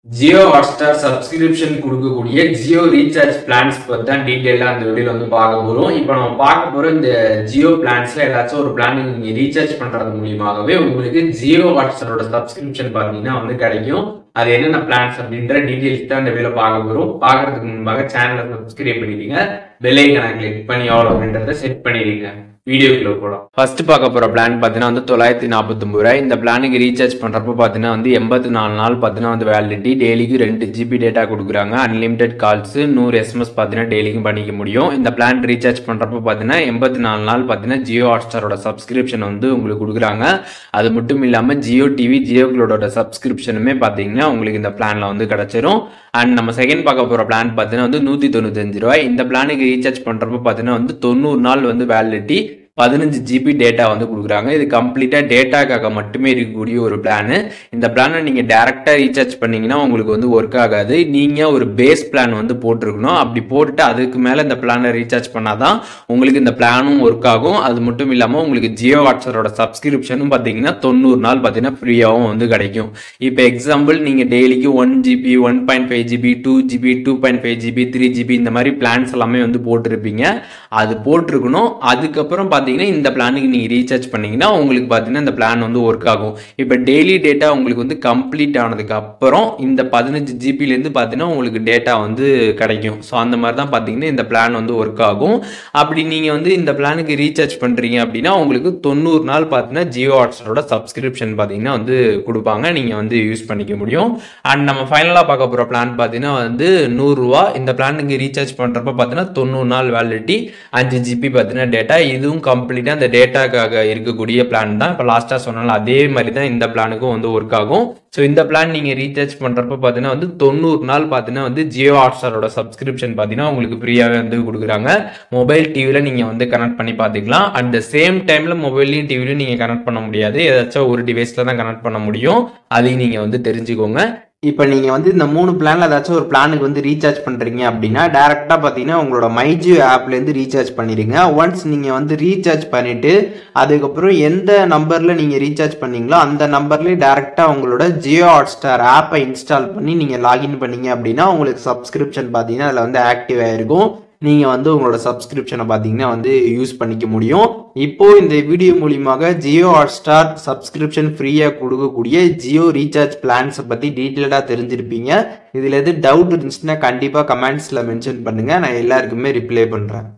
Jio Hotstar subscription கொடுக்கக்கூடிய Jio recharge plans பற்றி தான் டீட்டெயிலாக அந்த வீடியோவில் வந்து பார்க்க போகிறோம். இப்போ நம்ம பார்க்க போகிற இந்த ஜியோ பிளான்ஸில் ஏதாச்சும் ஒரு பிளான் நீங்கள் ரீசார்ஜ் பண்ணுறது மூலியமாகவே உங்களுக்கு ஜியோ ஹாட்ஸ்டாரோட சப்ஸ்கிரிப்ஷன் பார்த்தீங்கன்னா வந்து கிடைக்கும். அது என்னென்ன பிளான்ஸ் அப்படின்ற டீட்டெயில்ஸ் தான் இந்த வீடியோவில் பார்க்க போகிறோம். பார்க்கறதுக்கு முன்பாக சேனலை சப்ஸ்கிரைப் பண்ணிடுங்க, பெல் ஐக்கானை கிளிக் பண்ணி எவ்வளோ அப்படின்றத செட் பண்ணிடுங்க. வீடியோக்குள்ள போகலாம். ஃபர்ஸ்ட் பார்க்க போகிற பிளான் பார்த்தீங்கன்னா வந்து 949 ரூபாய். இந்த பிளானுக்கு ரீசார்ஜ் பண்ணுறப்போ பார்த்தீங்கன்னா வந்து 84 நாள் பார்த்தீங்கன்னா வந்து வேலிடிட்டி, டெய்லிக்கு 2 GB டேட்டா கொடுக்குறாங்க, அன்லிமிடெட் கால்ஸ், 100 SMS பார்த்தீங்கன்னா டெய்லிக்கும் பண்ணிக்க முடியும். இந்த பிளான் ரீசார்ஜ் பண்ணுறப்போ பார்த்தீங்கன்னா 84 நாள் பார்த்தீங்கன்னா ஜியோ ஹாட்ஸ்டாரோட சப்ஸ்கிரிப்ஷன் வந்து உங்களுக்கு கொடுக்குறாங்க. அது மட்டும் இல்லாமல் ஜியோ டிவி, ஜியோ க்ளோடோட சப்ஸ்கிரிப்ஷனுமே பார்த்தீங்கன்னா உங்களுக்கு இந்த பிளானில் வந்து கிடச்சிரும். அண்ட் நம்ம செகண்ட் பார்க்க போகிற பிளான் பார்த்தீங்கன்னா வந்து 195 ரூபாய். இந்த பிளானுக்கு ரீசார்ஜ் பண்ணுறப்போ பார்த்தீங்கன்னா வந்து 90 நாள் வந்து வேலிடிட்டி, 15 GB டேட்டா வந்து கொடுக்குறாங்க. இது கம்ப்ளீட்டாக டேட்டாக்காக மட்டுமே இருக்கக்கூடிய ஒரு பிளானு. இந்த பிளானை நீங்கள் டேரெக்டாக ரீசார்ஜ் பண்ணிங்கன்னா உங்களுக்கு வந்து ஒர்க் ஆகாது. நீங்கள் ஒரு பேஸ் பிளான் வந்து போட்டிருக்கணும். அப்படி போட்டுட்டு அதுக்கு மேலே இந்த பிளானை ரீசார்ஜ் பண்ணால் தான் உங்களுக்கு இந்த பிளானும் ஒர்க் ஆகும். அது மட்டும் இல்லாமல் உங்களுக்கு ஜியோ ஹாட்ஸ்டாரோட சப்ஸ்கிரிப்ஷனும் பார்த்தீங்கன்னா 90 நாள் பார்த்தீங்கன்னா ஃப்ரீயாகவும் வந்து கிடைக்கும். இப்போ எக்ஸாம்பிள் நீங்கள் டெய்லிக்கு 1 GB, 1.5 GB, 2 GB, 2.5 GB, 3 GB இந்த மாதிரி பிளான்ஸ் எல்லாமே வந்து போட்டிருப்பீங்க. அது போட்டிருக்கணும். அதுக்கப்புறம் இந்த பிளானுக்கு நீங்க ரீசார்ஜ் பண்ணீங்கன்னா உங்களுக்கு பார்த்தீங்கன்னா இந்த பிளான் வந்து ஒர்க் ஆகும். இப்போ டெய்லி டேட்டா உங்களுக்கு வந்து கம்ப்ளீட் ஆனதுக்கு அப்புறம் இந்த 15 ஜிபிலேருந்து பார்த்தீங்கன்னா உங்களுக்கு டேட்டா வந்து கிடைக்கும். ஸோ அந்த மாதிரி தான் பார்த்தீங்கன்னா இந்த பிளான் வந்து ஒர்க் ஆகும். அப்படி நீங்கள் வந்து இந்த பிளானுக்கு ரீசார்ஜ் பண்ணுறீங்க அப்படின்னா உங்களுக்கு 90 நாள் பார்த்தீங்கன்னா ஜியோ ஹாட்ஸ்டாரோட சப்ஸ்கிரிப்ஷன் பார்த்தீங்கன்னா வந்து கொடுப்பாங்க, நீங்கள் வந்து யூஸ் பண்ணிக்க முடியும். அண்ட் நம்ம ஃபைனலாக பார்க்க போகிற பிளான் பார்த்தீங்கன்னா வந்து 100 ரூபா. இந்த பிளானுக்கு ரீசார்ஜ் பண்ணுறப்ப பார்த்தீங்கன்னா 90 நாள் வேலிடிட்டி, 5 GB பார்த்தீங்கன்னா டேட்டா. இதுவும் கம்ப்ளீட்டா அந்த டேட்டாக்காக இருக்கக்கூடிய பிளான் தான். இப்போ லாஸ்டா சொன்னாலும் அதே மாதிரி தான் இந்த பிளானுக்கும் வந்து ஒர்க் ஆகும். ஸோ இந்த பிளான் நீங்க ரீசார்ஜ் பண்றப்ப பார்த்தீங்கன்னா வந்து 90 நாள் பார்த்தீங்கன்னா வந்து ஜியோ ஹாட்ஸ்டாரோட சப்ஸ்கிரிப்ஷன் பார்த்தீங்கன்னா உங்களுக்கு ஃப்ரீயாவே வந்து கொடுக்குறாங்க. மொபைல் டிவில நீங்க வந்து கனெக்ட் பண்ணி பார்த்துக்கலாம். அட் த சேம் டைம்ல மொபைல்லையும் டிவிலையும் நீங்க கனெக்ட் பண்ண முடியாது, ஏதாச்சும் ஒரு டிவைஸ்ல தான் கனெக்ட் பண்ண முடியும். அதையும் நீங்க வந்து தெரிஞ்சுக்கோங்க. இப்போ நீங்கள் வந்து இந்த 3 பிளானில் ஏதாச்சும் ஒரு பிளானுக்கு வந்து ரீசார்ஜ் பண்ணுறீங்க அப்படின்னா டேரெக்டாக பார்த்தீங்கன்னா உங்களோட மைஜியோ ஆப்லேருந்து ரீசார்ஜ் பண்ணிடுங்க. ஒன்ஸ் நீங்கள் வந்து ரீசார்ஜ் பண்ணிவிட்டு அதுக்கப்புறம் எந்த நம்பரில் நீங்கள் ரீசார்ஜ் பண்ணீங்களோ அந்த நம்பர்லேயே டேரெக்டாக உங்களோட ஜியோ ஹாட்ஸ்டார் ஆப்பை இன்ஸ்டால் பண்ணி நீங்கள் லாகின் பண்ணீங்க அப்படின்னா உங்களுக்கு சப்ஸ்கிரிப்ஷன் பார்த்தீங்கன்னா அதில் வந்து ஆக்டிவ் ஆகிருக்கும். நீங்கள் வந்து உங்களோட சப்ஸ்கிரிப்ஷனை பார்த்தீங்கன்னா வந்து யூஸ் பண்ணிக்க முடியும். இப்போ இந்த வீடியோ மூலியமாக ஜியோ ஹாட்ஸ்டார் சப்ஸ்கிரிப்ஷன் ஃப்ரீயாக கொடுக்கக்கூடிய ஜியோ ரீசார்ஜ் பிளான்ஸை பற்றி டீட்டெயிலாக தெரிஞ்சிருப்பீங்க. இதில் எது டவுட் இருந்துச்சுன்னா கண்டிப்பாக கமெண்ட்ஸில் மென்ஷன் பண்ணுங்கள், நான் எல்லாருக்குமே ரிப்ளை பண்ணுறேன்.